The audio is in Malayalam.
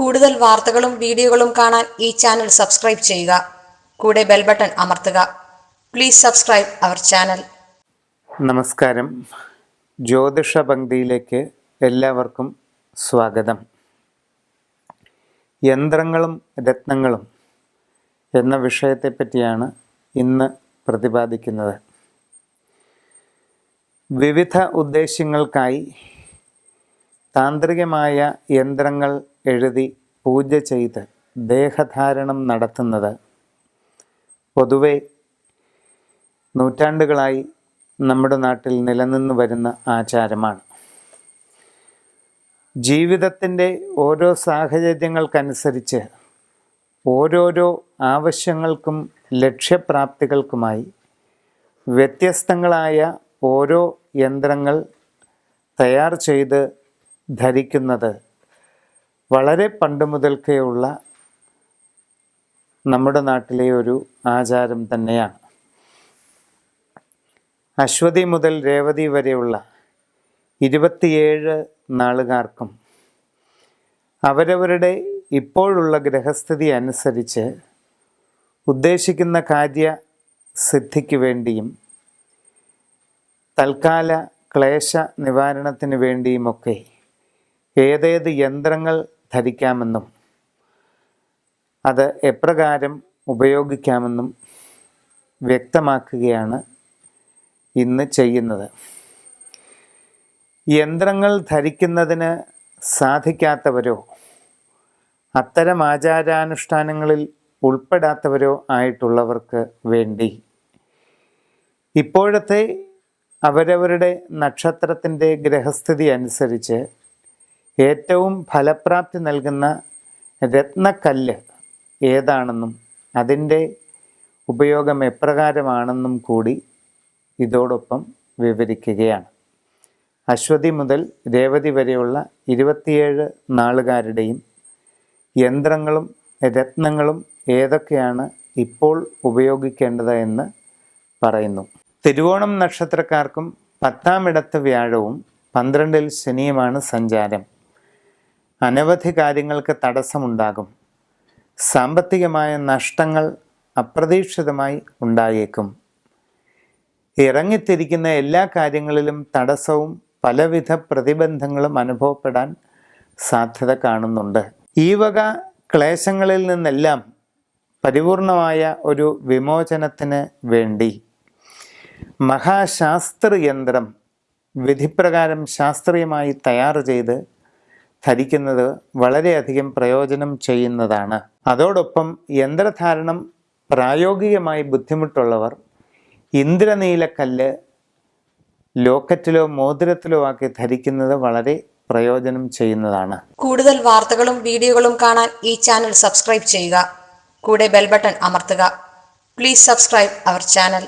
കൂടുതൽ വാർത്തകളും വീഡിയോകളും കാണാൻ ഈ ചാനൽ സബ്സ്ക്രൈബ് ചെയ്യുക. കൂടെ ബെൽ ബട്ടൺ അമർത്തുക. Please subscribe our channel. നമസ്കാരം. ജ്യോതിഷ പങ്ക്തിയിലേക്ക് എല്ലാവർക്കും സ്വാഗതം. യന്ത്രങ്ങളും രത്നങ്ങളും എന്ന വിഷയത്തെപ്പറ്റിയാണ് ഇന്ന് പ്രതിപാദിക്കുന്നത്. വിവിധ ഉദ്ദേശ്യങ്ങൾക്കായി താന്ത്രികമായ യന്ത്രങ്ങൾ എഴുതി പൂജ ചെയ്ത് ദേഹധാരണം നടത്തുന്നത് പൊതുവെ നൂറ്റാണ്ടുകളായി നമ്മുടെ നാട്ടിൽ നിലനിന്നു വരുന്ന ആചാരമാണ്. ജീവിതത്തിൻ്റെ ഓരോ സാഹചര്യങ്ങൾക്കനുസരിച്ച് ഓരോരോ ആവശ്യങ്ങൾക്കും ലക്ഷ്യപ്രാപ്തികൾക്കുമായി വ്യത്യസ്തങ്ങളായ ഓരോ യന്ത്രങ്ങൾ തയ്യാർ ചെയ്ത് ധരിക്കുന്നത് വളരെ പണ്ട് മുതൽക്കേയുള്ള നമ്മുടെ നാട്ടിലെ ഒരു ആചാരം തന്നെയാണ്. അശ്വതി മുതൽ രേവതി വരെയുള്ള 27 നാളുകാർക്കും അവരവരുടെ ഇപ്പോഴുള്ള ഗ്രഹസ്ഥിതി അനുസരിച്ച് ഉദ്ദേശിക്കുന്ന കാര്യസിദ്ധിക്ക് വേണ്ടിയും തൽക്കാല ക്ലേശ നിവാരണത്തിന് വേണ്ടിയുമൊക്കെ ഏതേത് യന്ത്രങ്ങൾ ധരിക്കാമെന്നും അത് എപ്രകാരം ഉപയോഗിക്കാമെന്നും വ്യക്തമാക്കുകയാണ് ഇന്ന് ചെയ്യുന്നത്. യന്ത്രങ്ങൾ ധരിക്കുന്നതിന് സാധിക്കാത്തവരോ അത്തരം ആചാരാനുഷ്ഠാനങ്ങളിൽ ഉൾപ്പെടാത്തവരോ ആയിട്ടുള്ളവർക്ക് വേണ്ടി ഇപ്പോഴത്തെ അവരവരുടെ നക്ഷത്രത്തിൻ്റെ ഗ്രഹസ്ഥിതി അനുസരിച്ച് ഏറ്റവും ഫലപ്രാപ്തി നൽകുന്ന രത്നക്കല്ല് ഏതാണെന്നും അതിൻ്റെ ഉപയോഗം എപ്രകാരമാണെന്നും കൂടി ഇതോടൊപ്പം വിവരിക്കുകയാണ്. അശ്വതി മുതൽ രേവതി വരെയുള്ള 27 നാളുകാരുടെയും യന്ത്രങ്ങളും രത്നങ്ങളും ഏതൊക്കെയാണ് ഇപ്പോൾ ഉപയോഗിക്കേണ്ടത് എന്ന് പറയുന്നു. തിരുവോണം നക്ഷത്രക്കാർക്കും 10-ാം ഇടത്ത് വ്യാഴവും 12-ൽ ശനിയുമാണ് സഞ്ചാരം. അനവധി കാര്യങ്ങൾക്ക് തടസ്സമുണ്ടാകും. സാമ്പത്തികമായ നഷ്ടങ്ങൾ അപ്രതീക്ഷിതമായി ഉണ്ടായേക്കും. ഇറങ്ങിത്തിരിക്കുന്ന എല്ലാ കാര്യങ്ങളിലും തടസ്സവും പലവിധ പ്രതിബന്ധങ്ങളും അനുഭവപ്പെടാൻ സാധ്യത കാണുന്നുണ്ട്. ഈ വക ക്ലേശങ്ങളിൽ നിന്നെല്ലാം പരിപൂർണമായ ഒരു വിമോചനത്തിന് വേണ്ടി മഹാശാസ്ത്രയന്ത്രം വിധിപ്രകാരം ശാസ്ത്രീയമായി തയ്യാർ ചെയ്ത് ധരിക്കുന്നത് വളരെയധികം പ്രയോജനം ചെയ്യുന്നതാണ്. അതോടൊപ്പം യന്ത്രധാരണം പ്രായോഗികമായി ബുദ്ധിമുട്ടുള്ളവർ ഇന്ദ്രനീലക്കല്ല് ലോക്കറ്റിലോ മോതിരത്തിലോ ആക്കി ധരിക്കുന്നത് വളരെ പ്രയോജനം ചെയ്യുന്നതാണ്. കൂടുതൽ വാർത്തകളും വീഡിയോകളും കാണാൻ ഈ ചാനൽ സബ്സ്ക്രൈബ് ചെയ്യുക. കൂടെ ബെൽ ബട്ടൺ അമർത്തുക. Please subscribe our channel.